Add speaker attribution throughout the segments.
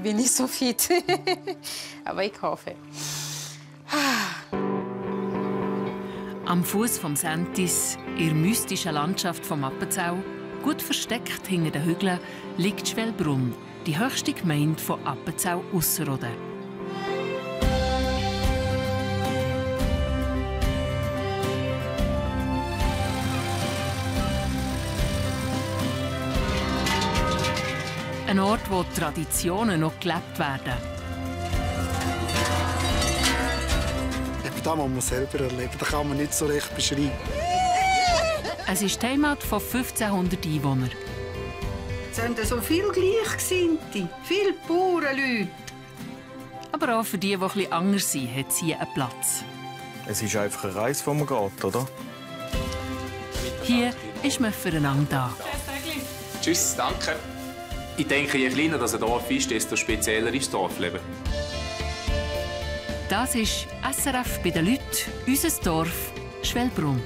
Speaker 1: bin nicht so fit. Aber ich hoffe.
Speaker 2: Am Fuß vom Sentis, in der mystischen Landschaft vom Appenzell, gut versteckt hinter den Hügeln, liegt Schwellbrunn, die höchste Gemeinde von Appenzell-Ausserrhoden. Ein Ort, wo die Traditionen noch gelebt werden.
Speaker 3: Das muss man selber erleben, das kann man nicht so recht beschreiben.
Speaker 2: Es ist die Heimat von 1500 Einwohnern.
Speaker 4: Es sind so viele Gleichgesinnte, viele Bauernleute.
Speaker 2: Aber auch für die etwas anders sind, hat sie einen Platz.
Speaker 5: Es ist einfach eine Reise, die man geht, oder?
Speaker 2: Hier ist man füreinander da.
Speaker 6: Tschüss, danke. Ich denke, je kleiner das Dorf ist, desto spezieller ist das Dorfleben.
Speaker 2: Das ist SRF bei den Leuten, unser Dorf Schwellbrunn.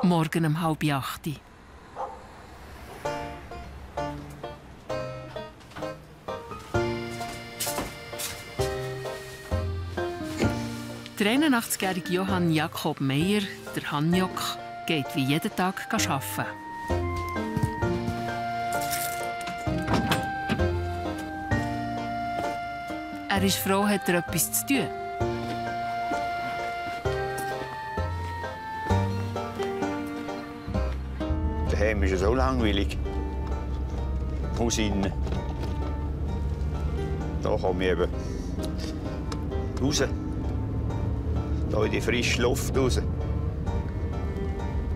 Speaker 2: Morgen um 7:30. Der 81-jährige Johann Jakob Meyer, der Hanjok, geht wie jeden Tag arbeiten. Er ist froh, hat er etwas zu tun.
Speaker 7: Daheim ist es so langweilig. Haus innen. Da komme ich eben raus. Da in die frische Luft raus.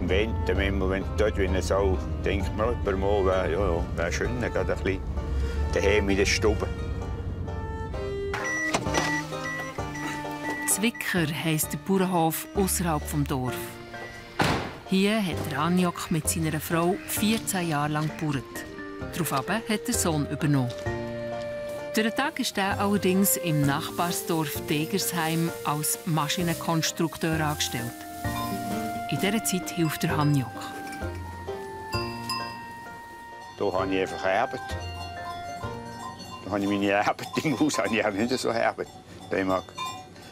Speaker 7: Im Winter, wenn dort wie eine Sau, denkt man jemand mal, wäre schön, gerade ein bisschen daheim in der Stube.
Speaker 2: Zwicker heisst der Bauernhof außerhalb des Dorf. Hier hat der Hanjok mit seiner Frau 14 Jahre lang gebaut. Daraufhin hat der Sohn übernommen. Durch den Tag ist er allerdings im Nachbarsdorf Degersheim als Maschinenkonstrukteur angestellt. In dieser Zeit hilft der Hanjok.
Speaker 7: Hier habe ich einfach Arbeit. Da habe ich meine Arbeit im Haus, habe ich auch nicht so Arbeit. Ich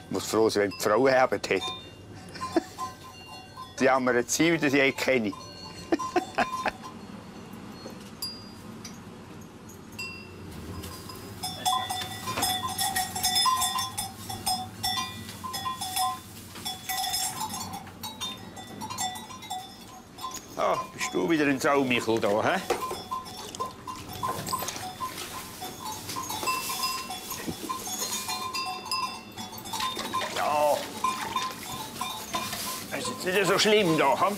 Speaker 7: muss froh sein, wenn die Frau Arbeit hat. Die haben mir ein Ziel, das ich kenne. Ah, bist du wieder ein Saumichel da, hä? Ja. Das ist jetzt nicht so schlimm da, hm?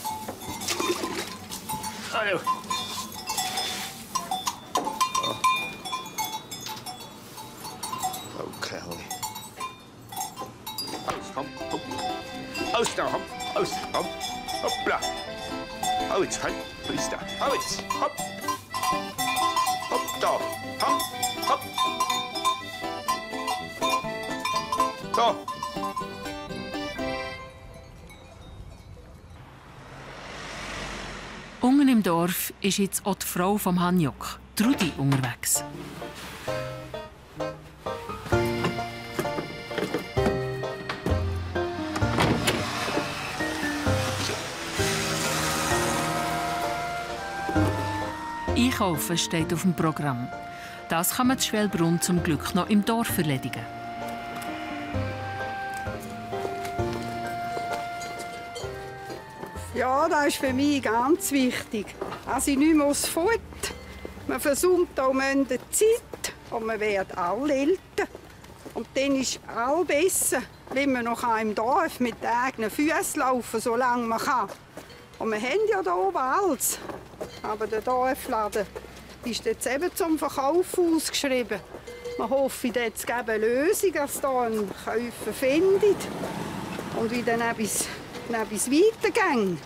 Speaker 7: Hallo. Oh, Kerl. Komm. Aus da, komm. Aus, komm. Hoppla. Hau jetzt, halt. Wo ist der? Hau jetzt. Hopp. Hopp, da. Hopp. Hopp. Da.
Speaker 2: Unten im Dorf ist jetzt auch die Frau vom Hanjok, Trudi, unterwegs. Einkaufen steht auf dem Programm. Das kann man in Schwellbrunn zum Glück noch im Dorf erledigen.
Speaker 4: Ja, das ist für mich ganz wichtig. Also ich nicht mehr aufs Fort. Man versäumt auch die Zeit und man wird alle älter. Und dann ist es all besser, wenn man noch im Dorf mit den eigenen Füßen laufen, solange man kann. Und wir haben ja hier oben alles. Aber der Dorfladen ist jetzt eben zum Verkauf ausgeschrieben. Wir hoffen, jetzt gibt eine Lösung, dass hier ein Käufer findet und wie dann etwas weitergeht.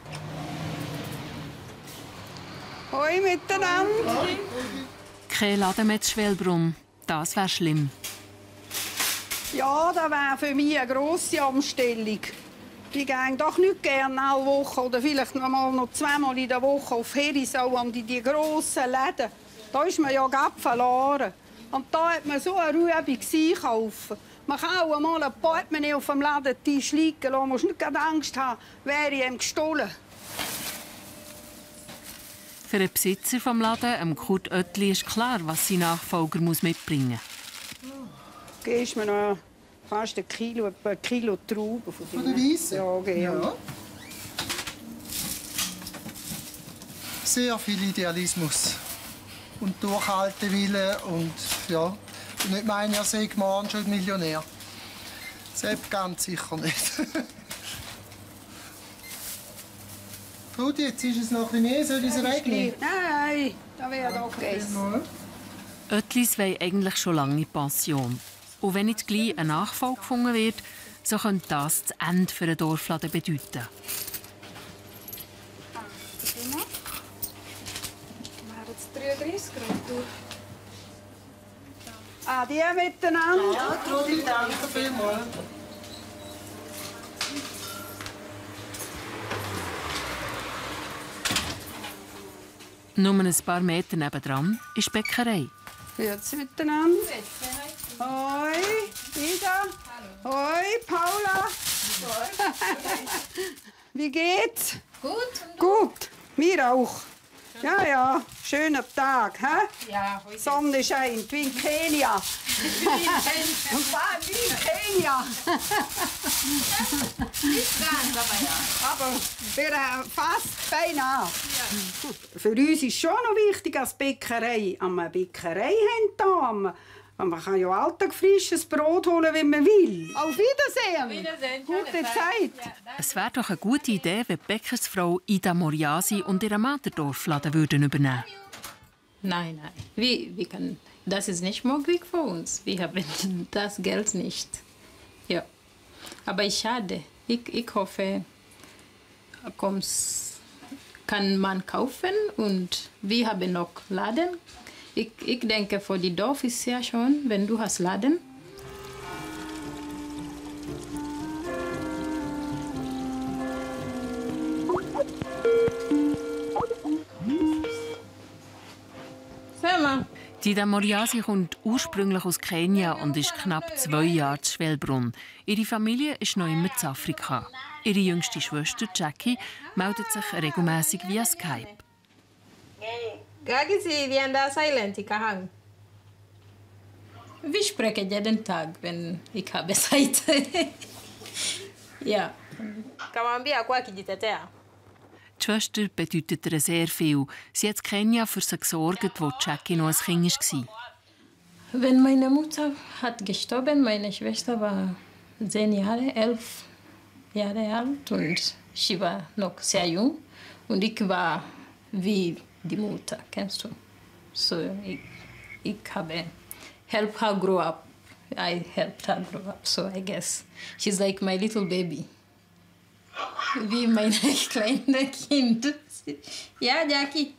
Speaker 4: Hoi miteinander.
Speaker 2: Kein Laden mehr in Schwellbrunn. Das wäre schlimm.
Speaker 4: Ja, das wäre für mich eine grosse Umstellung. Ich gehe doch nicht gerne alle Wochen oder vielleicht noch zweimal in der Woche auf Herisau an die grossen Läden. Da ist man ja gerade verloren. Und da hat man so eine Ruhe bei sich kaufen. Man kann auch einmal ein Portemonnaie auf dem Ladentisch liegen lassen. Man muss nicht Angst haben, wäre ihm gestohlen.
Speaker 2: Für den Besitzer des Ladens, Kurt Oettli, ist klar, was sein Nachfolger mitbringen muss.
Speaker 4: Gibst mir noch fast ein Kilo Trauben
Speaker 3: Von der Weisse?
Speaker 4: Ja, gerne.
Speaker 3: Ja. Sehr viel Idealismus. Und Durchhaltewille und ja. Und nicht meinen, er sei morgen schon Millionär. Selbst ganz sicher nicht. Trudi, jetzt ist es noch ein bisschen mehr, soll ich es wegnehmen?
Speaker 4: Nein, das wäre doch gegessen.
Speaker 2: Oettlis wollen eigentlich schon lange in Pension. Und wenn nicht gleich ein Nachfolger gefunden wird, so könnte das das Ende für einen Dorfladen bedeuten.
Speaker 4: Die miteinander.
Speaker 3: Ja, Trudi, danke vielmals.
Speaker 2: Nur ein paar Meter nebendran ist die Bäckerei.
Speaker 4: Grüezi miteinander. Hoi, Ida. Hoi, Paula. Wie geht's?
Speaker 1: Gut.
Speaker 4: Gut, mir auch. Ja, ja, schöner Tag, hä?
Speaker 1: Ja, heute.
Speaker 4: Sonne scheint, wie in Kenia. Und zwar wie in Kenia.
Speaker 1: Nicht ganz, aber ja.
Speaker 4: Aber für fast beinahe. Für uns ist schon noch wichtig als Bäckerei. Eine Bäckerei haben wir. Man kann ja alltag frisches Brot holen, wenn man will. Auf Wiedersehen.
Speaker 1: Wiedersehen.
Speaker 4: Gute Zeit.
Speaker 2: Es wäre doch eine gute Idee, wenn die Bäckersfrau Ida Moriasi und ihren Mann den Dorfladen übernehmen würden.
Speaker 1: Nein, nein. Wir können, das ist nicht möglich für uns. Wir haben das Geld nicht. Ja. Aber ist schade. Ich hoffe, kann man kaufen und wir haben noch Laden. Ich denke, für die Dorf ist es ja schon, wenn du hast Laden. Sag mal.
Speaker 2: Ida Moriasi kommt ursprünglich aus Kenia und ist knapp 2 Jahre zu Schwelbrunn. Ihre Familie ist noch immer in Afrika. Ihre jüngste Schwester Jackie meldet sich regelmäßig via Skype.
Speaker 1: Wir sprechen jeden Tag, wenn ich habe Zeit. Ja.
Speaker 2: Die Schwester bedeutet ihr sehr viel. Sie hat in Kenia für sie gesorgt, als Jackie noch ein Kind war.
Speaker 1: Wenn meine Mutter hat gestorben, meine Schwester war 10 Jahre, 11 Jahre alt und sie war noch sehr jung. Und ich war wie die Mutter, kennst du? So, ich habe helped her grow up. I helped her grow up, so I guess she's like my little baby. Wie mein kleines Kind. Ja, Jackie?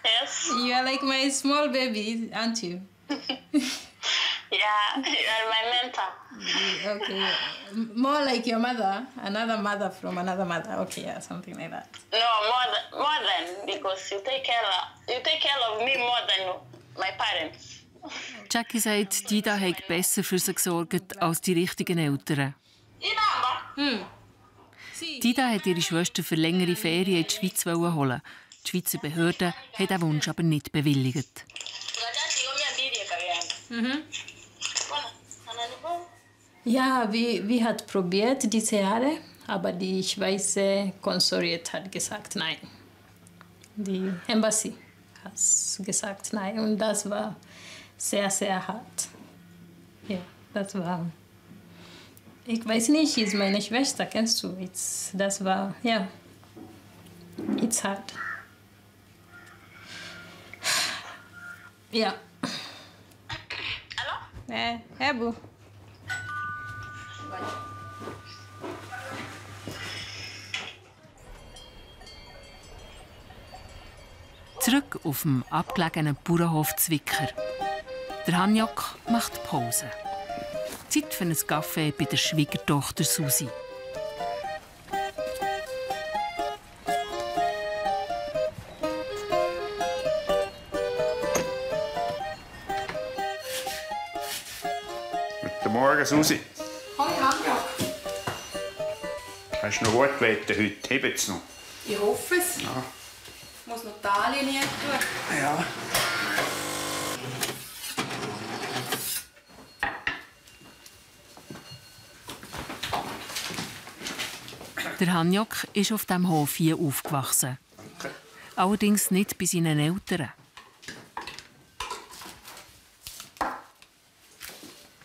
Speaker 8: Yes.
Speaker 1: You are like my small baby, aren't you?
Speaker 8: Yeah, you are my mentor.
Speaker 1: Okay. More like your mother, another mother from another mother. Okay, yeah, something like that.
Speaker 8: No, more than because you take care of me more than my parents.
Speaker 2: Jackie sagt, Ida hat besser für sie gesorgt als die richtigen Eltern. Ida hat ihre Schwester für längere Ferien in die Schweiz holen. Die Schweizer Behörden haben diesen Wunsch aber nicht bewilligt.
Speaker 1: Ja, wir haben probiert diese Jahre, aber die Schweizer Konsulat hat gesagt nein. Die Embassy hat gesagt nein und das war sehr, sehr hart. Ja, das war... Ich weiß nicht, sie ist meine Schwester, kennst du? Das war, ja, it's hard. Ja.
Speaker 8: Hallo?
Speaker 1: Hebu.
Speaker 2: Zurück auf dem abgelegenen Bauernhof Zwicker. Der Hanjok macht Pause. Zeit für einen Kaffee bei der Schwiegertochter Susi.
Speaker 7: Guten Morgen, Susi.
Speaker 9: Hallo, Hanjok.
Speaker 7: Hast du noch gut Wetter heute? Hebt's noch?
Speaker 9: Ich hoffe es.
Speaker 7: Ja.
Speaker 9: Ich muss noch die Anlinie tun.
Speaker 7: Ja.
Speaker 2: Der Hanjok ist auf diesem Hof hier aufgewachsen. Allerdings nicht bei seinen Eltern.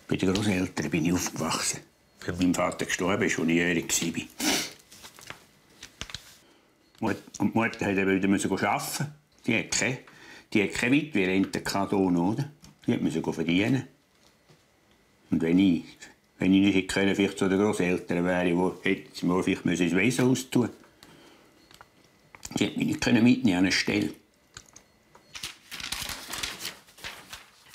Speaker 7: Bei den Großeltern bin ich aufgewachsen. Weil mein Vater gestorben ist, als ich jährig war. Und die Mutter musste wieder arbeiten. Die hat keine Weitwirrente hier, oder? Die musste verdienen. Und wenn ich nicht hätte können, vielleicht zu den Großeltern wäre, hätte sie mir vielleicht ins Waisenhaus tun. Sie hätte mich nicht mitnehmen an eine Stelle.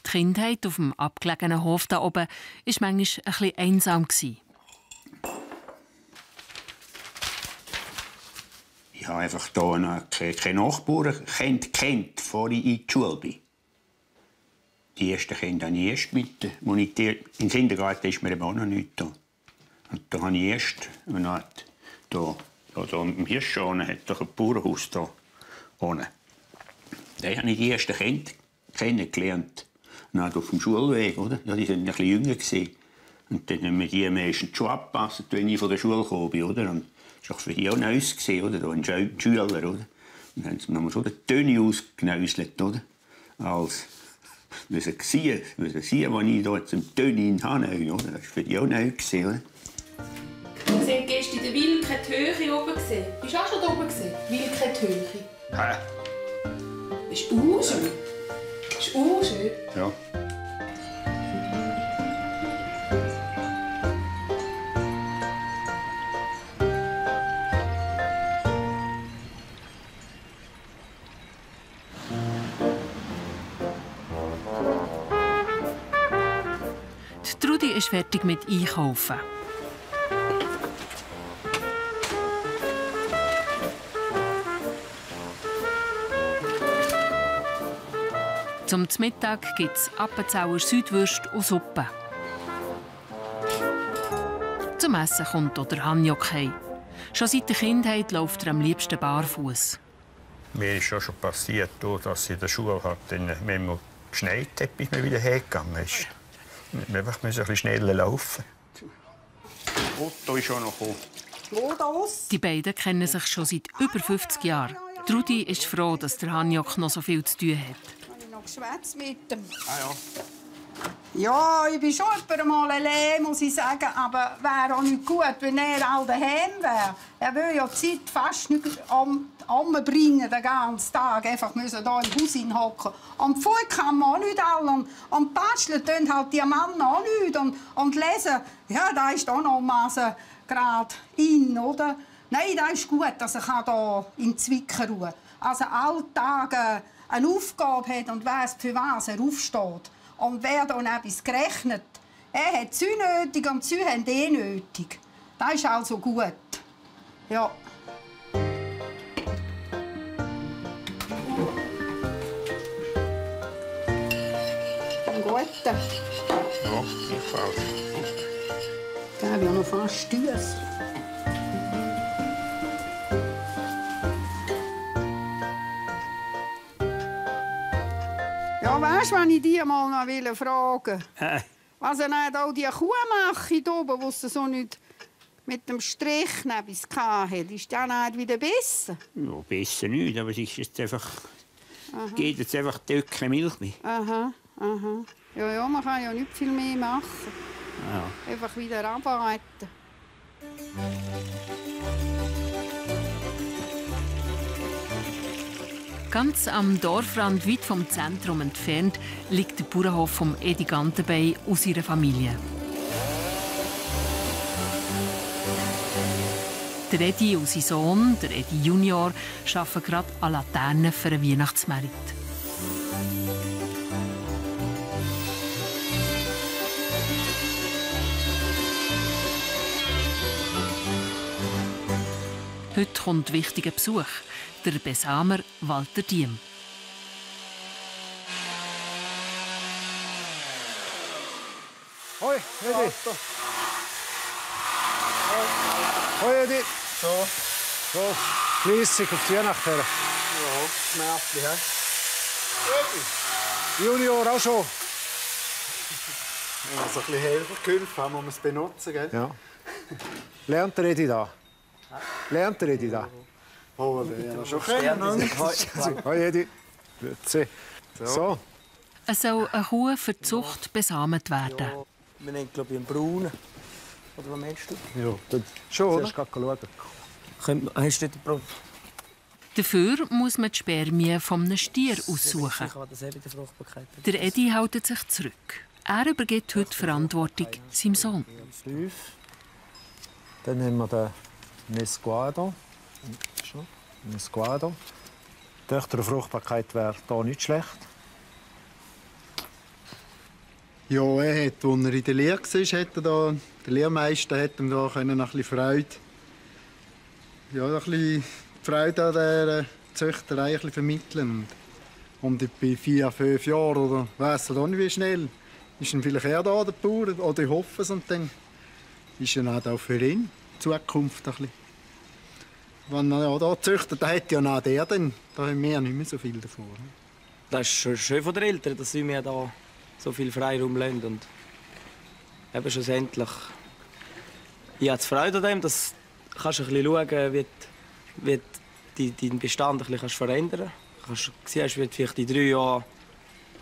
Speaker 2: Die Kindheit auf dem abgelegenen Hof da oben war manchmal ein bisschen einsam.
Speaker 7: Ich habe einfach hier keine Nachbarn kennt, bevor ich in die Schule bin. Die ersten Kinder habe ich erst mit, im Kindergarten ist mir auch noch nicht da. Und da habe ich erst, im Hirschschonen hat doch ein Bauernhaus da unten. Da habe ich die ersten Kinder kennengelernt. Dann auf dem Schulweg, oder? Ja, die waren ein bisschen jünger. Und dann haben wir die meistens schon angepasst, wenn ich von der Schule gekommen bin, oder? Und das war für die auch Neues, oder? Da ein Schüler, oder? Und dann haben sie mir schon die Töne ausgenäuselt, oder? Als müssen sehen, was ich hier zum Töne habe, oder? Das war für die auch neu, oder?
Speaker 9: Wir sind gestern in der Wilke-Höhe oben. Bist du auch schon da oben? Wilke-Höhe.
Speaker 7: Hä?
Speaker 9: Das ist urschön. Das ist urschön.
Speaker 7: Ja.
Speaker 2: Die Trudi ist fertig mit Einkaufen. Zum Mittag gibt es Appenzauer Südwürst und Suppe. Zum Essen kommt auch der Hanjok heim. Schon seit der Kindheit läuft er am liebsten barfuß.
Speaker 7: Mir ist auch schon passiert, dass ich in der Schule manchmal geschneit hat, bis man wieder hergegangen ist. Wir mussten ein bisschen schneller laufen. Otto ist auch noch gekommen.
Speaker 2: Die beiden kennen sich schon seit über 50 Jahren. Trudi ist froh, dass der Hanjok noch so viel zu tun hat.
Speaker 4: Geschwätz mit ihm.
Speaker 7: Ah, ja.
Speaker 4: Ja, ich bin schon einmal allein, muss ich sagen, aber wäre auch nicht gut, wenn er all daheim wäre. Er will ja die Zeit fast nicht umbringen, den ganzen Tag. Einfach müssen hier im Haus hinhocken. Und vorher kann man auch nicht alle. Und basteln tun halt die Männer auch nicht. Und lesen, ja, da ist auch noch gerade in, oder? Nein, das ist gut, dass er hier in Zwicken also Alltag eine Aufgabe hat und weiss, für was er aufsteht. Und wer dann etwas gerechnet, er hat sie nötig und sie haben nötig. Das ist also gut. Ja. Einen guten.
Speaker 7: Ja, ich auch.
Speaker 4: Ich habe ja noch fast Stöße. Ja, weißt du, wenn ich dich mal noch fragen will? Was er nicht auch die Kuh macht, hier oben, wo sie so nicht mit dem Strich etwas hatte, ist das nicht wieder besser?
Speaker 7: Ja, besser nicht, aber es ist jetzt einfach... Geht jetzt einfach Töckchen Milch mehr.
Speaker 4: Aha, aha. Ja, man kann ja nicht viel mehr machen.
Speaker 7: Ja.
Speaker 4: Einfach wieder arbeiten.
Speaker 2: Ganz am Dorfrand, weit vom Zentrum entfernt, liegt der Bauernhof von Edi Gantenbein und seiner Familie. Der Edi und sein Sohn, der Edi Junior, arbeiten gerade an Laternen für einen Weihnachtsmarkt. Heute kommt wichtiger Besuch, der Besamer Walter Diem.
Speaker 10: Hoi, Edi. Hoi, Edi. So, fleissig auf die Weihnacht her.
Speaker 3: Ja, schmerzlich, hä?
Speaker 10: Junior auch schon.
Speaker 3: Ja, so ein bisschen Helfer geholfen haben, muss man es benutzen, gell?
Speaker 10: Ja. Lernt der Edi da? Lernt der Edi da?
Speaker 3: Oh, der ja schon können.
Speaker 10: Hoi, Edi. Grüezi. So.
Speaker 2: Es soll eine Kuh für die Zucht besamt werden.
Speaker 11: Ja, wir nehmen, glaube ich, einen braunen. Oder was meinst du?
Speaker 10: Ja, dann schon, oder? Schauen.
Speaker 11: Hast du nicht Brot?
Speaker 2: Dafür muss man die Spermien von einem Stier aussuchen. Der Edi hält sich zurück. Er übergibt heute die Verantwortung seinem Sohn.
Speaker 10: 5. Dann nehmen wir den Nesquado. Nesquado. Die Töchter Fruchtbarkeit wäre hier nicht schlecht.
Speaker 3: Ja, als er in der Lehre war, der Lehrmeister hätte ihm da noch ein bisschen Freude. Ja, ein bisschen Freude an der Züchterei ein bisschen vermitteln. Und bei 4, 5 Jahren oder weiss ich auch nicht wie schnell, ist dann vielleicht er da, der Bauer, oder ich hoffe es. Und dann ist er auch für ihn die Zukunft ein bisschen. Wenn er da züchtet, dann hat ja auch der dann. Da haben wir nicht mehr so viel davon.
Speaker 11: Das ist schon schön von den Eltern, dass sie mir da so viel Freiraum lassen. Und eben schlussendlich, ich habe Freude an dem, dass du ein bisschen schauen, wie deinen Bestand ein bisschen verändern kannst. Du siehst, wie vielleicht in 3 Jahren,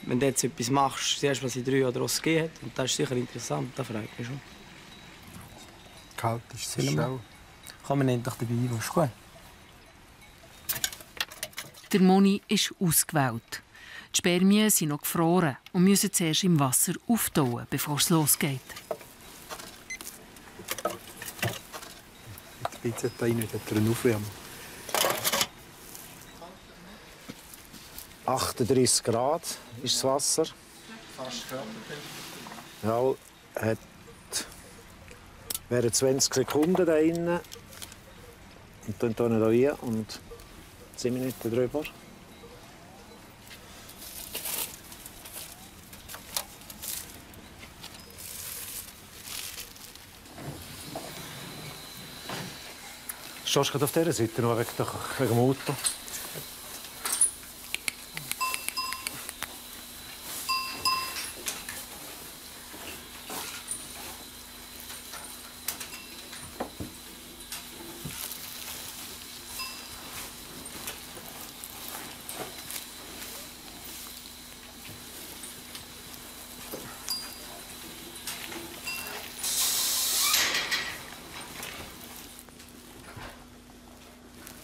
Speaker 11: wenn du jetzt etwas machst, siehst, was in 3 Jahren daraus gegeben hat. Und das ist sicher interessant, das freut mich schon.
Speaker 3: Kalt ist es auch.
Speaker 11: Kann man endlich dabei, was ist gut.
Speaker 2: Der Moni ist ausgewählt. Die Spermien sind noch gefroren und müssen zuerst im Wasser auftauen, bevor es losgeht.
Speaker 3: Jetzt bitte da rein, drin aufwärmen.
Speaker 10: 38 Grad ist das Wasser.
Speaker 3: Fast
Speaker 10: Ja, wären 20 Sekunden da innen. Und dann hier rein und 10 Minuten drüber. Stehst du auf dieser Seite noch wegen dem Motor?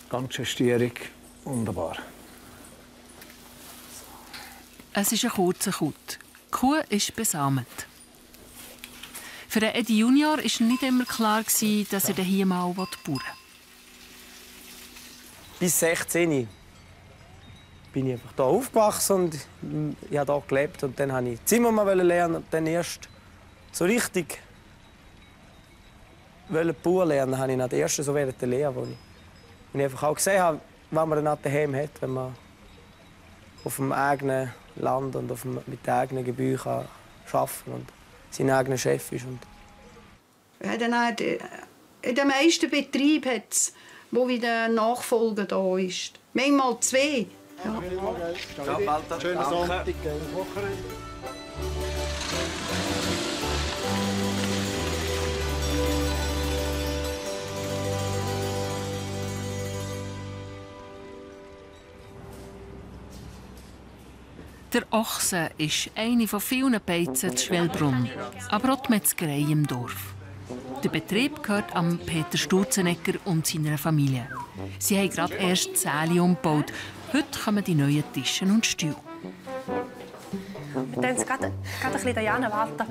Speaker 10: Gangstierung, wunderbar.
Speaker 2: Es ist ein kurzer Kut. Die Kuh ist besamt. Für den Edi Junior war nicht immer klar, dass er hier mal bauen will.
Speaker 11: Bis 16 bin ich einfach hier aufgewachsen und ich habe hier gelebt. Und dann wollte ich Zimmermann lernen und dann erst so richtig Bauer lernen, habe ich nach der ersten so während der Lehre, wo ich einfach auch gesehen habe, was man dann daheim hat, wenn man auf dem eigenen Land und mit den eigenen Gebühren arbeiten kann und sein eigener Chef ist.
Speaker 4: Ja, dann auch in den meisten Betrieben hat es, wo wieder ein Nachfolger da ist. Manchmal 2. Ja.
Speaker 11: Ja, Walter,
Speaker 3: schönen Sonntag.
Speaker 2: Der Ochse ist eine von vielen Beizen zu Schwellbrunn, aber auch die Metzgerei im Dorf. Der Betrieb gehört an Peter Sturzenegger und seiner Familie. Sie haben gerade erst die Säle umgebaut. Heute kommen die neuen Tische und Stühle.
Speaker 12: Wir tun es gerade ein bisschen Diana warten.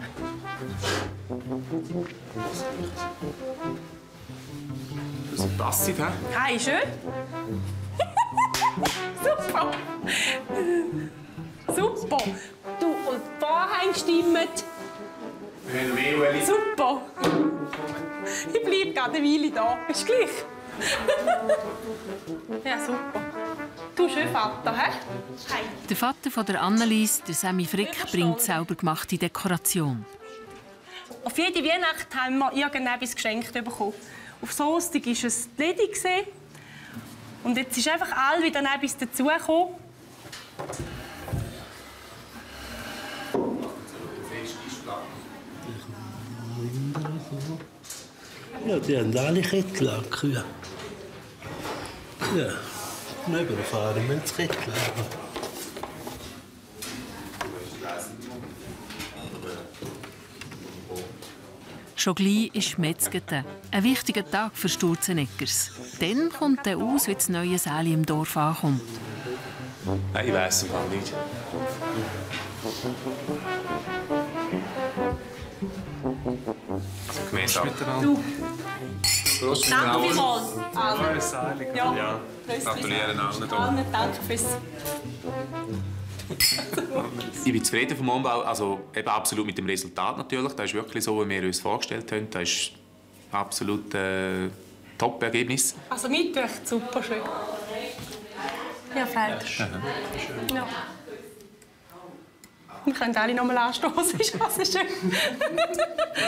Speaker 6: So passiv, hä?
Speaker 12: Hi, schön. Super. Super. Du, und die Vorhänge stimmen.
Speaker 6: Wir haben mehr, Ueli.
Speaker 12: Super. Ich bleibe gerade eine Weile da. Ist gleich.
Speaker 9: Ja, super. Du schön, Vater, hä? Hi.
Speaker 2: Der Vater von der Annelies, der Sammy Frick, bringt selber gemachte Dekoration.
Speaker 9: Auf jede Weihnacht haben wir irgendetwas geschenkt bekommen. Auf Sostig war es die Ledi. Und jetzt ist einfach all wieder etwas dazugekommen.
Speaker 13: Ja, die haben alle Kettlack. Ja. Ja, nicht überfahren, wir haben das Kettlack.
Speaker 2: Schon gleich ist Metzgete. Ein wichtiger Tag für Sturzeneggers. Dann kommt er aus, wie das neue Säli im Dorf ankommt.
Speaker 6: Nein, ich weiss es gar nicht. Gemäß
Speaker 9: Du.
Speaker 6: Prost
Speaker 9: Danke vielmals.
Speaker 6: Ja. Gratulieren allen hier.
Speaker 9: Danke fürs...
Speaker 6: Ich bin zufrieden vom Umbau, also eben absolut mit dem Resultat natürlich. Das ist wirklich so, wie wir uns vorgestellt haben. Das ist absolut Top-Ergebnis.
Speaker 9: Also mit euch super schön. Ja, freilich. Ja. Wir können alle noch mal anstoßen, ist das schön.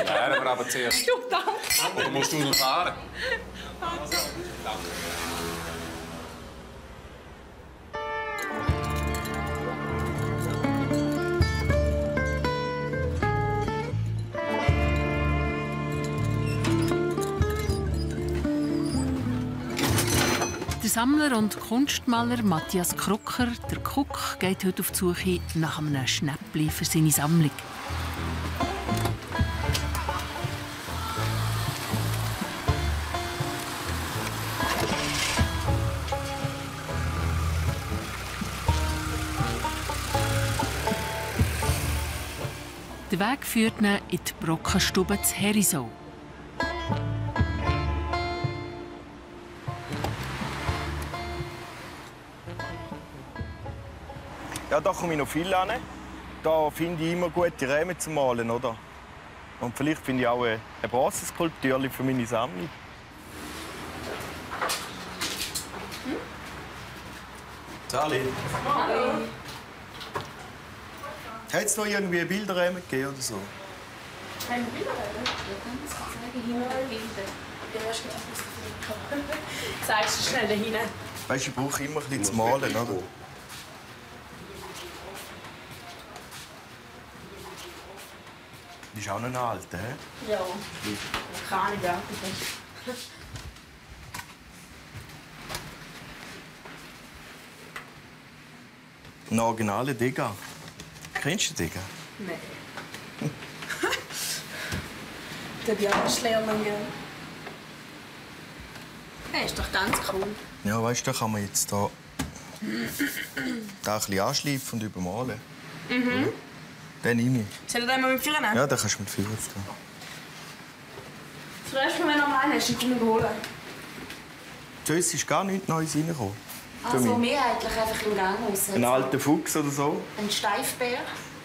Speaker 6: Ja, aber zuerst.
Speaker 9: Du, danke.
Speaker 6: Oder musst du noch fahren?
Speaker 9: Danke.
Speaker 2: Der Sammler und Kunstmaler Matthias Krucker, der Kuck, geht heute auf die Suche nach einem Schnäppli für seine Sammlung. Der Weg führt ihn in die Brockenstube zu Herisau.
Speaker 5: Ja, da komme ich noch viel an. Da finde ich immer gute Rahmen zum Malen, oder? Und vielleicht finde ich auch eine Bronzeskulptur für meine Sammlung. Sali.
Speaker 9: Hallo.
Speaker 5: Hat es noch irgendwie Bilderrahmen gegeben oder so?
Speaker 9: Haben wir Bilderrahmen? Ja, kann ich zeigen. Hinter den Bildern. Ja, hast du gedacht, zeigst du schnell dahin.
Speaker 5: Weißt du, ich brauche immer ein bisschen zu malen, oder? Das ist auch noch ein alter, hä?
Speaker 9: Ja. Kann ich, ja.
Speaker 5: Ein originaler Degas. Kennst du Degas?
Speaker 9: Nein. Der Björnschlehrling, ja. Der ist doch ganz cool.
Speaker 5: Ja, weißt du, da kann man jetzt da ein bisschen anschleifen und übermalen.
Speaker 9: Mhm.
Speaker 5: Den nehme ich.
Speaker 9: Soll ich den mal mit Führer nehmen?
Speaker 5: Ja, den kannst du mit Führer tun.
Speaker 9: Zuerst, wenn du noch einen hast, dann komm holen.
Speaker 5: Zu uns ist gar nichts Neues reingekommen.
Speaker 12: Also mehrheitlich einfach im Gang raus.
Speaker 5: Ein alter Fuchs oder so.
Speaker 12: Ein Steifbär.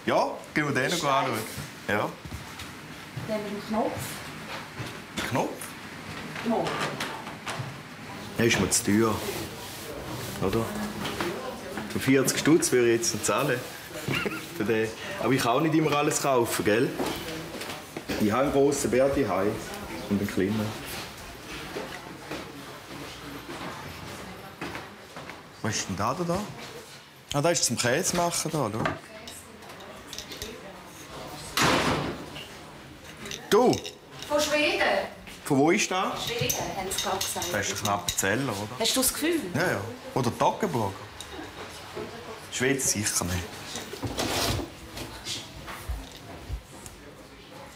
Speaker 5: Ja, gehen wir den noch anschauen. Ja.
Speaker 12: Dann einen Knopf.
Speaker 5: Knopf?
Speaker 12: No.
Speaker 5: Der ist mir zu teuer. Oder? Für 40 Stutz würde ich jetzt noch zahlen. Für den. Aber ich kann auch nicht immer alles kaufen, gell? Ich habe einen grossen Bär daheim und einen kleinen. Was ist denn da oder da? Ah, das ist zum Käse machen da, schau. Du!
Speaker 12: Von Schweden.
Speaker 5: Von wo ist das?
Speaker 12: Schweden, haben sie gerade gesagt.
Speaker 5: Das ist ein Appenzeller, oder?
Speaker 12: Hast du das Gefühl?
Speaker 5: Ja, ja. Oder Toggenburger. Schweden sicher nicht.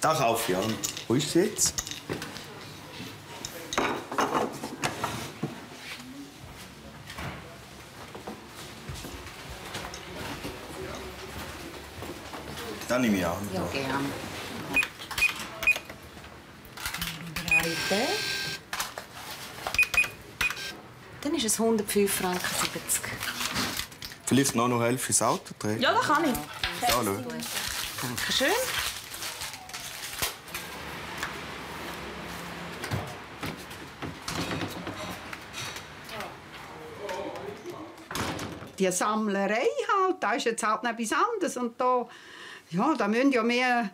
Speaker 5: Das kaufe ich an. Wo ist sie jetzt? Das nehme ich an.
Speaker 12: Ja, gerne. Breite. Dann ist es 105,70 Franken.
Speaker 5: Vielleicht noch helfen ins Auto drehen?
Speaker 9: Ja, das kann ich.
Speaker 5: Ja, schau.
Speaker 12: Dankeschön.
Speaker 4: die Sammlerei halt, das ist jetzt halt etwas anderes. Und da, ja, da müssen ja wir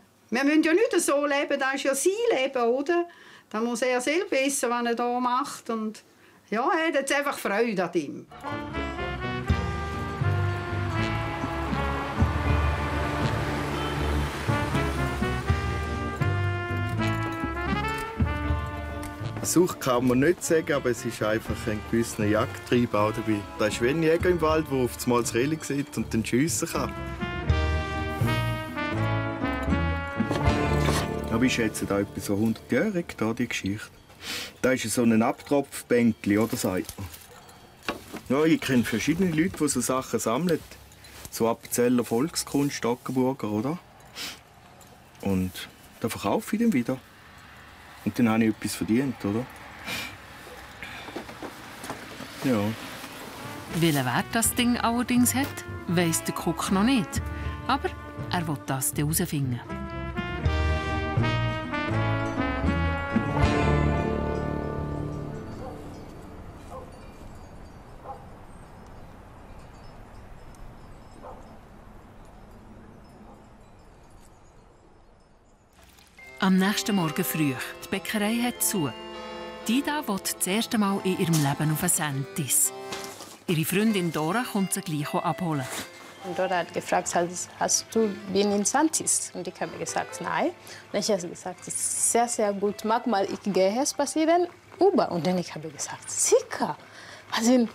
Speaker 4: müssen ja nicht so leben, das ist ja sein Leben, oder? Da muss er selber wissen, was er hier macht. Und ja, er hat jetzt einfach Freude an ihm.
Speaker 5: Sucht kann man nicht sagen, aber es ist einfach ein gewisser Jagdtrieb auch dabei. Da ist wie ein Jäger im Wald, der auf einmal das Reli sieht und dann schiessen kann. Aber ist jetzt da etwa so 100-jährig, die Geschichte. Da ist so ein Abtropfbänkli, oder sagt man. Ja, ich kenne verschiedene Leute, die so Sachen sammeln. So Appenzeller Volkskunst, Stockenburger, oder? Und da verkaufe ich dann wieder. Und dann habe ich etwas verdient, oder? Ja.
Speaker 2: Welchen Wert das Ding allerdings hat, weiss der Koch noch nicht. Aber er will das herausfinden. Am nächsten Morgen früh. Die Bäckerei hat zu. Dida will das erste Mal in ihrem Leben auf ein Sentis. Ihre Freundin Dora kommt sie gleich abholen.
Speaker 1: Und Dora hat gefragt, hast du bin in Sentis? Und ich habe gesagt, nein. Und ich habe gesagt, das ist sehr, sehr gut. Manchmal ich gehe spazieren über. Und dann ich habe gesagt, sicher. Also,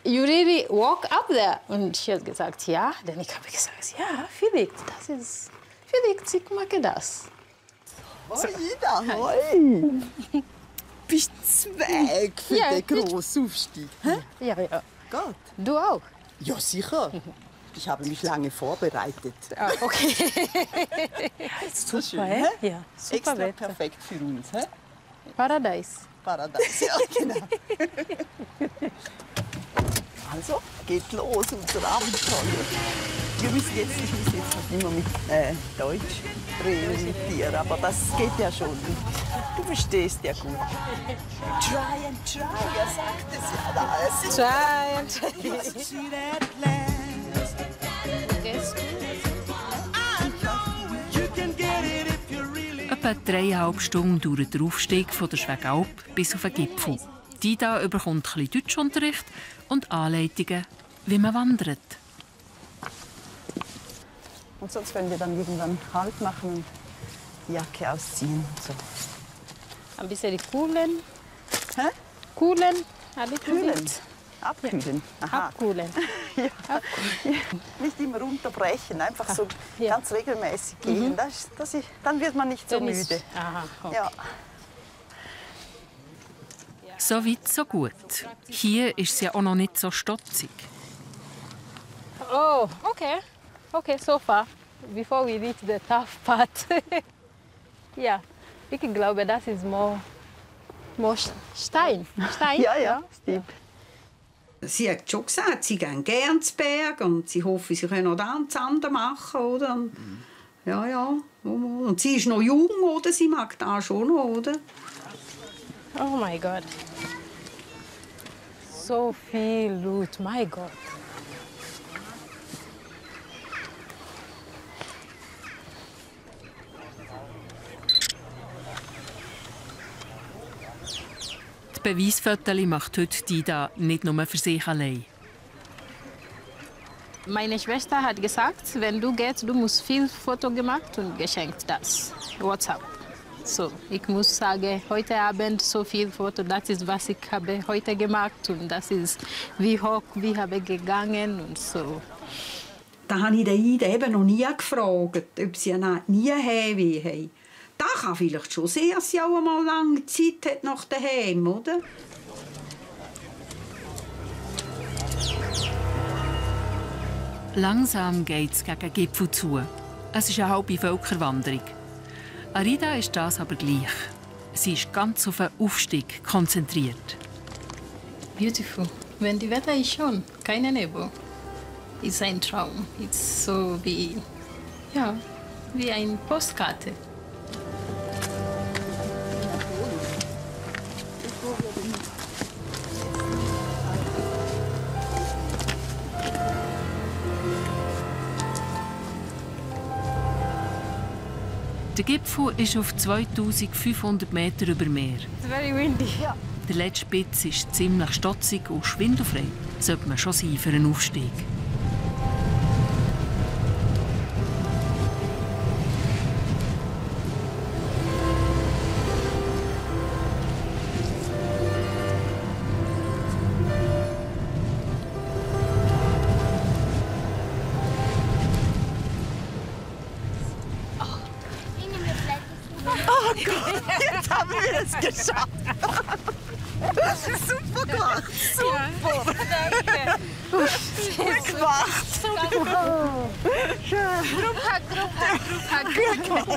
Speaker 1: you really walk up there? Und ich habe gesagt, ja. Dann ich habe gesagt, ja, vielleicht, ich mag das.
Speaker 14: Hoi, Ida, hoi! Bist du Weg für den grossen Aufstieg? Hä?
Speaker 1: Ja, ja.
Speaker 14: Geht?
Speaker 1: Du auch?
Speaker 14: Ja, sicher. Ich habe mich lange vorbereitet.
Speaker 1: Ah, okay.
Speaker 14: Super,
Speaker 1: super,
Speaker 14: hä?
Speaker 1: Ja, super
Speaker 14: Extra
Speaker 1: Wetter.
Speaker 14: perfekt für uns, hä?
Speaker 1: Paradies.
Speaker 14: Paradies, ja, genau. Also, geht los, unser Abenteuer. Ich muss jetzt nicht immer mit Deutsch reden mit dir, aber das geht ja schon. Du verstehst ja gut. Try and try, er sagt es ja da. Es ist
Speaker 1: Try and try.
Speaker 2: Etwa 3,5 Stunden dauert der Aufstieg von der Schwegalp bis auf den Gipfel. Dida bekommt ein bisschen Deutschunterricht und Anleitungen, wie man wandert.
Speaker 14: Und sonst werden wir dann irgendwann Halt machen und die Jacke ausziehen. So.
Speaker 1: Ein bisschen kühlen.
Speaker 14: Hä?
Speaker 1: Kühlen.
Speaker 14: Kühlen? Abkühlen? Aha.
Speaker 1: Abkühlen.
Speaker 14: Ja. Nicht immer unterbrechen, einfach so ganz regelmäßig gehen. Dann wird man nicht so müde.
Speaker 1: Aha, okay.
Speaker 14: Ja.
Speaker 2: So weit, so gut. Hier ist sie auch noch nicht so stotzig.
Speaker 1: Oh, okay. Okay, so far. Before we reach the tough part. Ja, ich glaube, das ist more Stein. Stein?
Speaker 14: Ja, steep.
Speaker 4: Sie hat schon gesagt, sie gehen gerne zu Berg und sie hoffen, sie können auch dann Zander machen, oder? Ja. Und sie ist noch jung, oder? Sie mag das schon noch, oder?
Speaker 1: Oh mein Gott. So viel Loot, mein Gott.
Speaker 2: Die Beweisfotos macht heute Dida nicht nur für sich allein.
Speaker 1: Meine Schwester hat gesagt, wenn du gehst, du musst viel Foto gemacht und geschenkt das. WhatsApp. So, ich muss sagen, heute Abend so viel Foto, das ist, was ich habe heute gemacht und das ist, wie hoch wir haben gegangen und so.
Speaker 4: Da habe ich den Ida eben noch nie gefragt, ob sie nie Heimweh haben. Da kann vielleicht schon sein, dass sie auch einmal lange Zeit hat nach daheim, oder?
Speaker 2: Langsam geht es gegen den Gipfel zu. Es ist eine halbe Völkerwanderung. Arida ist das aber gleich. Sie ist ganz auf den Aufstieg konzentriert.
Speaker 1: Beautiful. Wenn die Wetter ist schon, keine Nebel. Ist ein Traum. Ist so wie eine Postkarte.
Speaker 2: Der Gipfel ist auf 2500 Meter über Meer.
Speaker 12: It's very windy. Yeah.
Speaker 2: Der letzte Spitz ist ziemlich stotzig und schwindelfrei. Sollte man schon sein für einen Aufstieg.
Speaker 14: Oh Gott, jetzt haben wir es geschafft. Super gemacht, super.
Speaker 12: Danke.
Speaker 14: Gut gemacht.
Speaker 12: Group hug.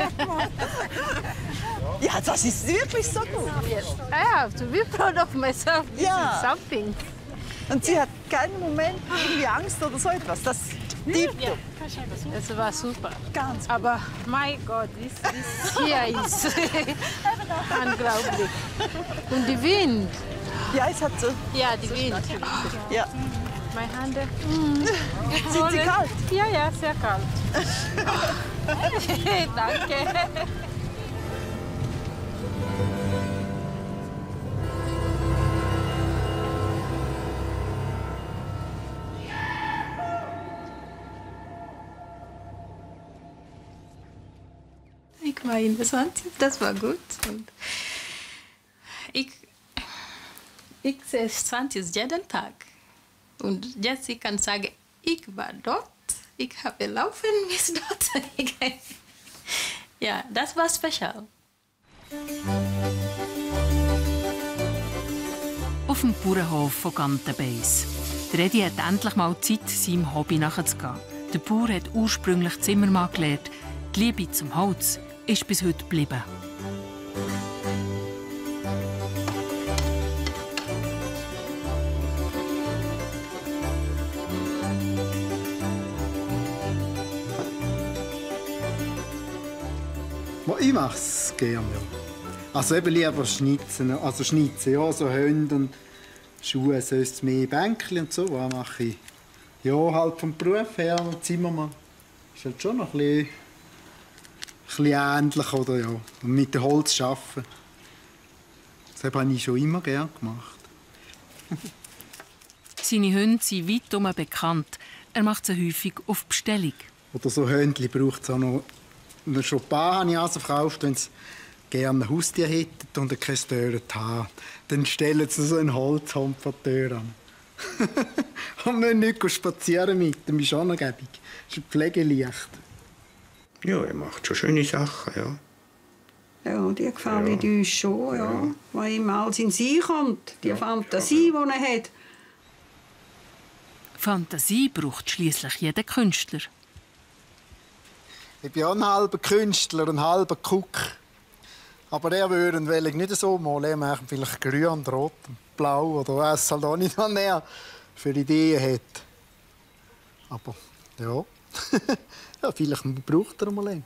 Speaker 14: Ja, das ist wirklich so gut.
Speaker 12: I have to be proud of myself. This is something.
Speaker 14: Und sie hat keinen Moment irgendwie Angst oder so etwas. Das tippt.
Speaker 12: Das war super.
Speaker 14: Ganz gut.
Speaker 12: Aber my God, this here is unglaublich. Und der Wind.
Speaker 14: Ja, es hat so.
Speaker 12: Ja, der Wind.
Speaker 14: Ja.
Speaker 12: Meine Hände.
Speaker 14: Sind sie kalt?
Speaker 12: Ja, ja, sehr kalt. Danke.
Speaker 1: Ich war in der 20, das war gut. Und ich sehe 20 jeden Tag. Und jetzt ich kann sagen, ich war dort, ich habe laufen bis dort. Ja, das war speziell.
Speaker 2: Auf dem Bauernhof von Gantenbeis. Der Edi hat endlich mal Zeit, seinem Hobby nachzugehen. Der Bauer hat ursprünglich Zimmermann gelernt. Die Liebe zum Holz ist bis heute geblieben.
Speaker 3: Ich mache es gerne. Also eben lieber schnitzen, ja, so Hunde und Schuhe, sonst mehr Bänkchen und so. Das mache ich ja halt vom Beruf her, Zimmermann. Ist halt schon noch ein bisschen ähnlich, oder ja. Und mit dem Holz arbeiten. Das habe ich schon immer gerne gemacht.
Speaker 2: Seine Hunde sind weitherum bekannt. Er macht sie häufig auf Bestellung.
Speaker 3: Oder so Hündchen braucht es auch noch. Schon ein paar habe ich also verkauft, wenn sie gerne ein Haustier hätten und kein Stören haben. Dann stellen sie so einen Holzhund vor die Tür an. Und müssen nicht spazieren mit dem, ist auch noch gäbig. Das ist pflegeleicht.
Speaker 7: Ja, er macht schon schöne Sachen, ja.
Speaker 4: Ja, die gefallen uns schon, ja. Weil ihm alles in sie kommt, die Fantasie, die er hat.
Speaker 2: Fantasie braucht schließlich jeder Künstler.
Speaker 3: Ich bin auch ein halber Künstler, ein halber Cook. Aber er würde ihn nicht so malen. Er macht vielleicht grün und rot und blau oder was halt auch nicht, was er für Ideen hat. Aber ja, ja vielleicht braucht er mal einen.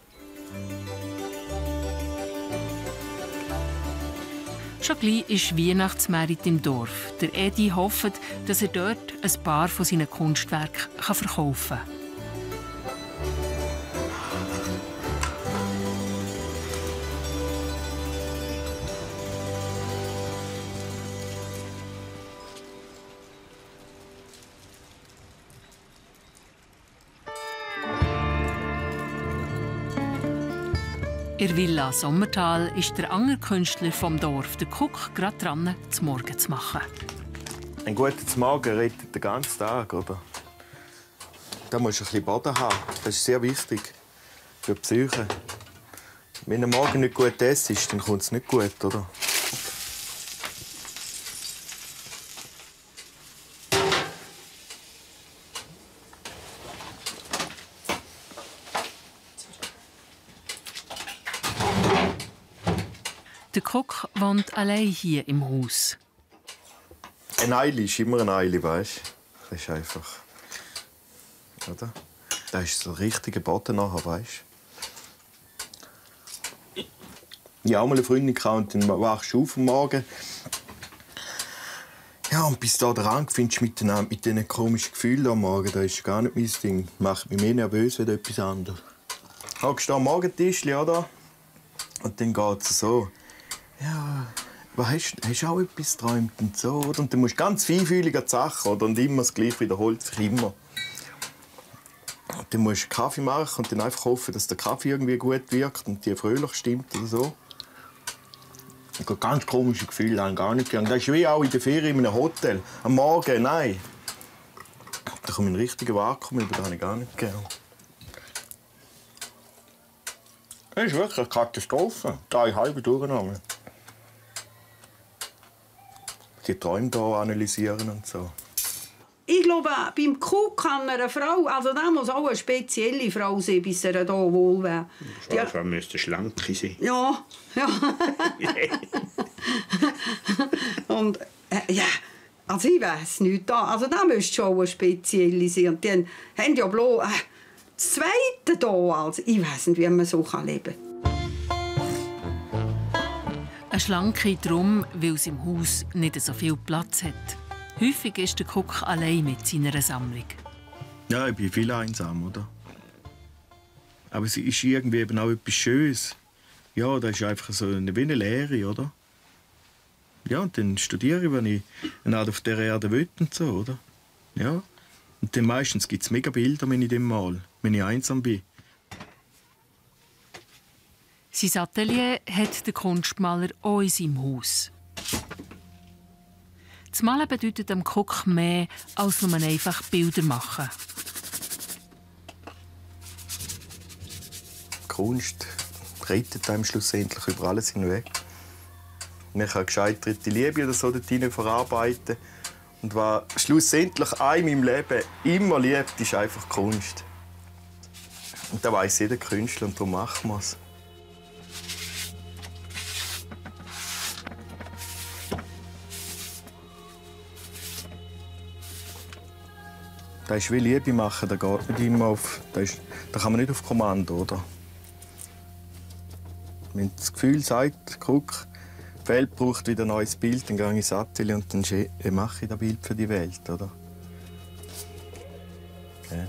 Speaker 2: Schon gleich ist Weihnachtsmerit im Dorf. Der Edi hofft, dass er dort ein paar von seinen Kunstwerken verkaufen kann. In der Villa Sommertal ist der Angerkünstler vom Dorf, der Cook, gerade dran, zum Morgen zu machen.
Speaker 5: Ein guter Morgen rettet den ganzen Tag, oder? Da musst du ein bisschen Boden haben. Das ist sehr wichtig für die Psyche. Wenn du Morgen nicht gut isst, dann kommt es nicht gut, oder?
Speaker 2: Der Cook wohnt allein hier im Haus.
Speaker 5: Eine Eile ist immer eine Eile, weißt du? Das ist einfach. Oder? Da ist so ein richtiger Boden nachher, weißt du? Ich habe auch mal eine Freundin gehabt, und dann wachst du auf am Morgen. Ja, und bis da dran findest du mit diesen komischen Gefühlen am Morgen, das ist gar nicht mein Ding. Macht mich mehr nervös als etwas anderes. Hockst du am Morgentisch, oder? Und dann geht es so, ja, hast du auch etwas geträumt und so, oder? Und dann musst du ganz feinfühlig an die Sachen, oder? Und immer das Gleiche wiederholt sich immer. Und dann musst du Kaffee machen und dann einfach hoffen, dass der Kaffee irgendwie gut wirkt und dir fröhlich stimmt oder so. Ein ganz komisches Gefühl, das gar nicht gegangen. Das ist wie auch in der Ferien in einem Hotel. Am Morgen, nein. Da komme ich in einen richtigen Vakuum über, das habe ich gar nicht gern. Das ist wirklich eine Katastrophe. 3 halbe durcheinander. Die Träume hier analysieren und so.
Speaker 4: Ich glaube, beim Cook kann eine Frau, also da muss auch eine spezielle Frau sein, bis er hier wohl wäre.
Speaker 7: Die Frau müsste schlank sein.
Speaker 4: Ja, ja. Und ja, also ich weiss nicht. Also da müsste schon eine spezielle sein. Und dann haben ja bloß das Zweite hier. Also ich weiss nicht, wie man so leben kann.
Speaker 2: Eine Schlanke darum, weil sie im Haus nicht so viel Platz hat. Häufig ist der Cook allein mit seiner Sammlung.
Speaker 5: Ja, ich bin viel einsam, oder? Aber es ist irgendwie eben auch etwas Schönes. Ja, das ist einfach so eine Lehre, oder? Ja, und dann studiere ich, wenn ich auf der Erde will und so, oder? Ja. Und dann meistens gibt es mega Bilder, wenn ich dem mal, wenn ich einsam bin.
Speaker 2: Sein Atelier hat der Kunstmaler auch in seinem Haus. Das Malen bedeutet dem Cook mehr, als nur einfach Bilder machen.
Speaker 5: Kunst rettet einem schlussendlich über alles hinweg. Man kann gescheiterte Liebe oder so dort hinein verarbeiten. Und was schlussendlich einem im Leben immer liebt, ist einfach Kunst. Und das weiss jeder Künstler und darum macht man es. Das ist wie Liebe machen, da geht nicht immer auf. Da kann man nicht auf Kommando, oder? Wenn das Gefühl sagt, guck, die Welt braucht wieder ein neues Bild, dann gehe ich ins Atelier und dann mache ich das Bild für die Welt, oder? Ja.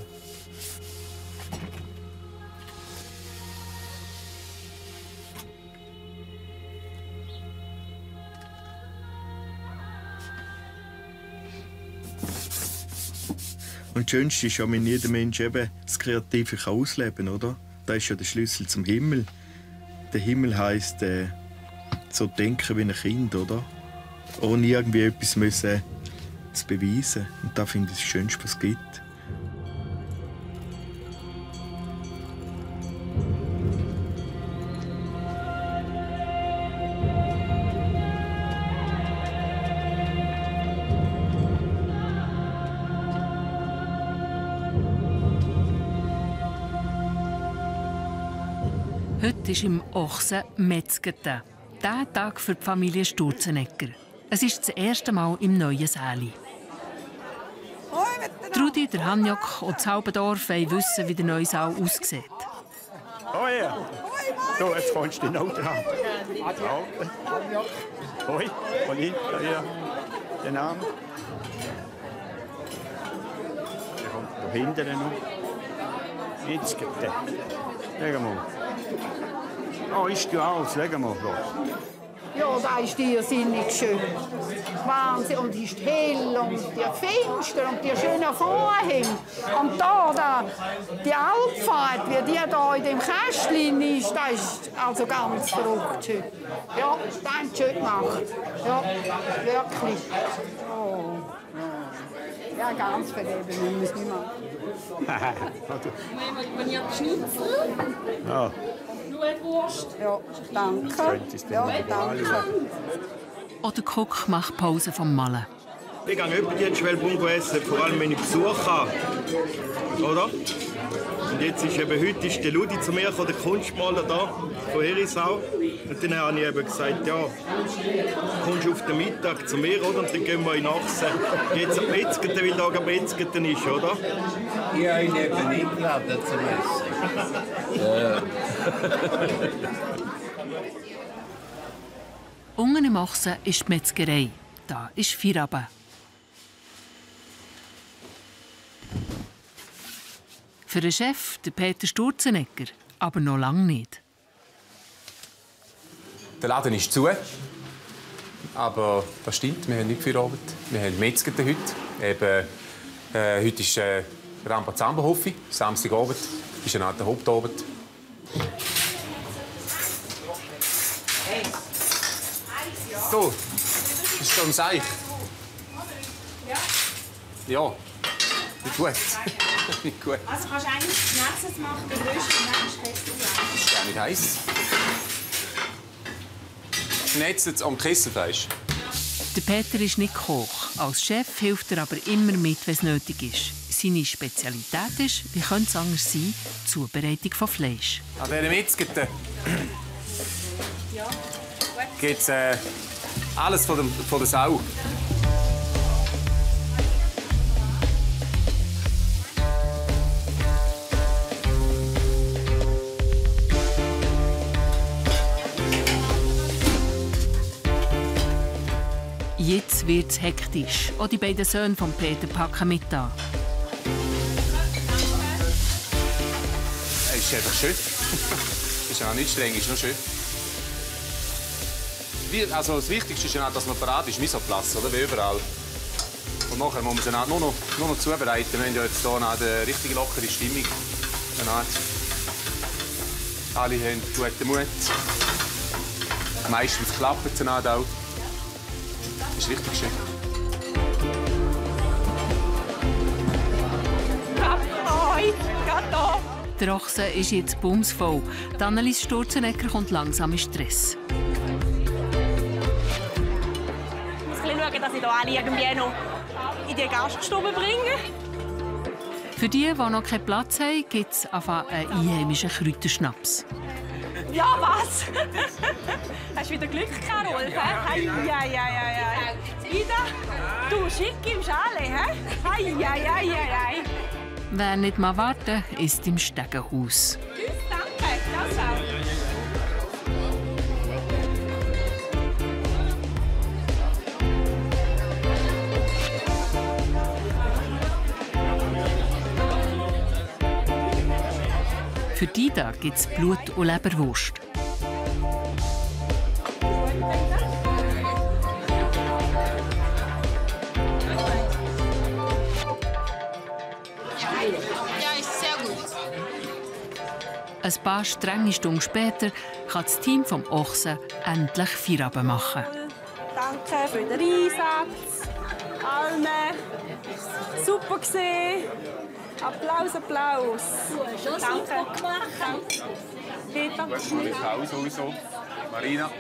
Speaker 5: Und das Schönste ist ja, wenn jeder Mensch eben das Kreative ausleben kann, oder? Das ist ja der Schlüssel zum Himmel. Der Himmel heisst, so denken wie ein Kind, oder? Ohne irgendwie etwas zu beweisen. Und das finde ich das Schönste, was es gibt.
Speaker 2: Heute ist im Ochsen Metzgeten. Der Tag für die Familie Sturzenegger. Es ist das erste Mal im neuen Säli. Trudi, der Hanjok und das halbe Dorf wollen wissen, wie der neue Saal aussieht.
Speaker 7: Oh ja. So, jetzt kommst du den Auto dran. Hoi, Pauline, ja. Der Name. Der kommt da hinten noch. Jetzt geht der. Leg mal. Oh, ist ja alles. Leg mal los.
Speaker 4: Ja, da ist irrsinnig schön. Wahnsinn. Und es ist hell und die Fenster und die schönen Vorhänge. Und da die Alpfahrt, wie die da in dem Kästchen ist, das ist also ganz verrückt schön. Ja, das haben sie schön gemacht. Ja, wirklich. Oh. Ja, ganz vergeben, wir müssen nicht machen.
Speaker 15: Paniert Schnitzel.
Speaker 7: Ja.
Speaker 15: Blutwurst.
Speaker 4: Ja, danke. Ja, danke.
Speaker 2: Oder der Cook macht Pause vom Malen.
Speaker 5: Ich gehe öfter die Schwellbungo essen, vor allem wenn ich Besuch habe. Oder? Und jetzt ist eben heute ist der Ludi zu mir gekommen, der Kunstmaler da, von Herisau. Und dann habe ich eben gesagt, ja, kommst du auf den Mittag zu mir, oder? Und dann gehen wir in Achsen. Jetzt am Metzgeten, weil da am Metzgeten ist, oder?
Speaker 13: Ich habe ihn eben eingeladen zum Essen.
Speaker 2: Unten im Ochsen ist die Metzgerei. Da ist Feierabend. Für den Chef, den Peter Sturzenegger, aber noch lange nicht.
Speaker 6: Der Laden ist zu. Aber das stimmt, wir haben nicht Feierabend. Wir haben Metzger heute. Eben, heute ist Rambazamba-Hoffi. Samstagabend ist ein alter Hauptabend. So, das ist schon Seich. Ja, nicht gut. Nicht gut.
Speaker 12: Also kannst du eigentlich nächstes machen, den Röst und dann Kesselfleisch.
Speaker 6: Das ist gar nicht heiß. Schnetzelt am Kesselfleisch.
Speaker 2: Der Peter ist nicht Koch. Als Chef hilft er aber immer mit, wenn es nötig ist. Seine Spezialität ist, wie könnte es anders sein, die Zubereitung von Fleisch.
Speaker 6: An dieser Metzgete gibt es alles von der Sau.
Speaker 2: Jetzt wird es hektisch. Auch die beiden Söhne von Peter packen mit an.
Speaker 6: Es ist einfach schön. Es ist auch nicht streng, es ist nur schön. Also das Wichtigste ist ja auch, dass man parat ist, Misoplatz, oder? Wie überall. Und nachher muss man sie nur noch zubereiten. Wir haben ja jetzt hier eine richtig lockere Stimmung. Alle haben guten Mut. Meistens klappt es auch. Das ist richtig schön.
Speaker 2: Der Ochse ist jetzt bumsvoll. Annelies Sturzenegger kommt langsam in Stress.
Speaker 9: Ich muss schauen, dass ich hier alle irgendwie noch in die Gaststube bringe.
Speaker 2: Für die noch keinen Platz haben, gibt es einen einheimischen Kräuterschnaps.
Speaker 9: Ja, was? Hast du wieder Glück, Carol? Ja. Ida, du schick im Schale, hä? Ja.
Speaker 2: Wer nicht mal warten, ist im Stegenhaus.
Speaker 9: Tschüss, danke. Ciao.
Speaker 2: Für Dida gibt es Blut- und Leberwurst.
Speaker 15: Ja, ist sehr gut.
Speaker 2: Ein paar strenge Stunden später kann das Team vom Ochsen endlich Feierabend machen.
Speaker 9: Danke für den Einsatz. Allen. Super gesehen. Applaus. Danke. Peter.
Speaker 6: Frau sowieso. Marina.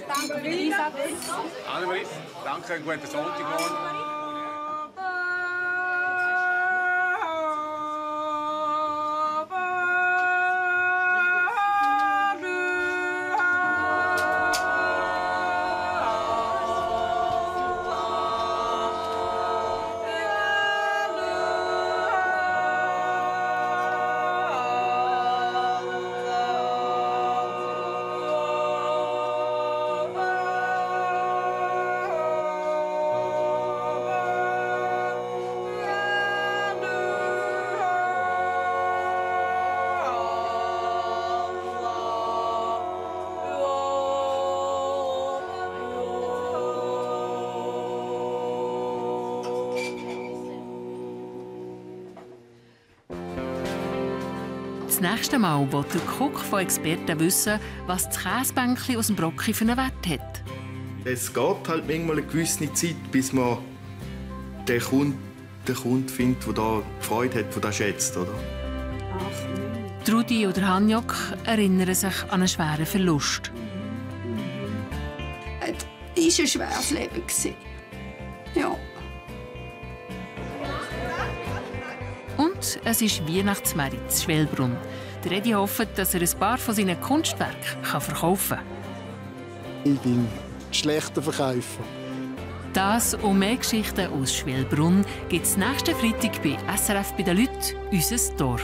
Speaker 9: Danke für den Einsatz.
Speaker 6: Annemarie, danke, einen guten Sonntag.
Speaker 2: Das nächste Mal will der Koch von Experten wissen, was das Käsebänkchen aus dem Brocki für einen Wert hat.
Speaker 5: Es geht halt manchmal eine gewisse Zeit, bis man den Kunden findet, der da Freude hat, der das schätzt, oder?
Speaker 2: Trudi oder Hanjok erinnern sich an einen schweren Verlust.
Speaker 4: Es war ein schweres Leben. Ja.
Speaker 2: Und es ist Weihnachtsmärz in Schwelbrunn. Der Edi hofft, dass er ein paar von seinen Kunstwerken verkaufen kann.
Speaker 3: Ich bin ein schlechter Verkäufer.
Speaker 2: Das und mehr Geschichten aus Schwelbrunn gibt es nächsten Freitag bei SRF bei den Leuten, unser Dorf.